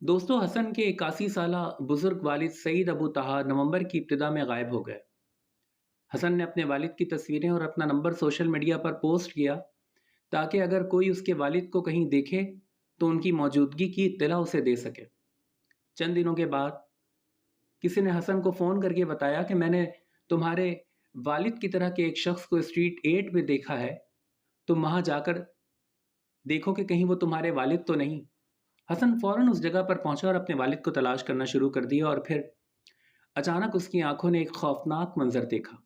दोस्तों, हसन के 81 साला बुजुर्ग वालिद सईद अबू तहा नवंबर की इब्तिदा में गायब हो गए। हसन ने अपने वालिद की तस्वीरें और अपना नंबर सोशल मीडिया पर पोस्ट किया ताकि अगर कोई उसके वालिद को कहीं देखे तो उनकी मौजूदगी की इत्तला उसे दे सके। चंद दिनों के बाद किसी ने हसन को फ़ोन करके बताया कि मैंने तुम्हारे वालिद की तरह के एक शख्स को स्ट्रीट 8 में देखा है, तुम वहाँ जाकर देखो कि कहीं वो तुम्हारे वालिद तो नहीं। हसन फौरन उस जगह पर पहुंचा और अपने वालिद को तलाश करना शुरू कर दिया और फिर अचानक उसकी आंखों ने एक खौफनाक मंजर देखा।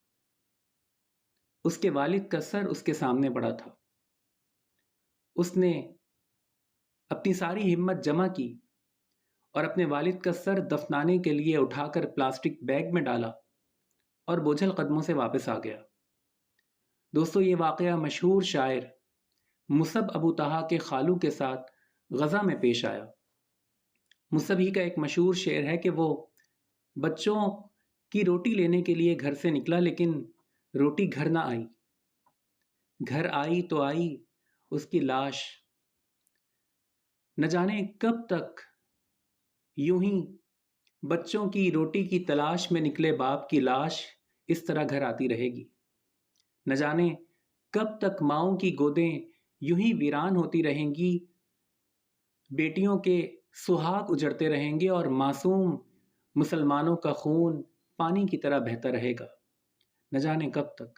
उसके वालिद का सर उसके सामने पड़ा था। उसने अपनी सारी हिम्मत जमा की और अपने वालिद का सर दफनाने के लिए उठाकर प्लास्टिक बैग में डाला और बोझल कदमों से वापस आ गया। दोस्तों, ये वाकया मशहूर शायर मुसब अबू तहा के खालू के साथ गज़ा में पेश आया। मुसब ही का एक मशहूर शेर है कि वो बच्चों की रोटी लेने के लिए घर से निकला, लेकिन रोटी घर ना आई। घर आई तो आई उसकी लाश। न जाने कब तक यूं ही बच्चों की रोटी की तलाश में निकले बाप की लाश इस तरह घर आती रहेगी। न जाने कब तक माओं की गोदें यूं ही वीरान होती रहेंगी, बेटियों के सुहाग उजड़ते रहेंगे और मासूम मुसलमानों का खून पानी की तरह बहता रहेगा। न जाने कब तक।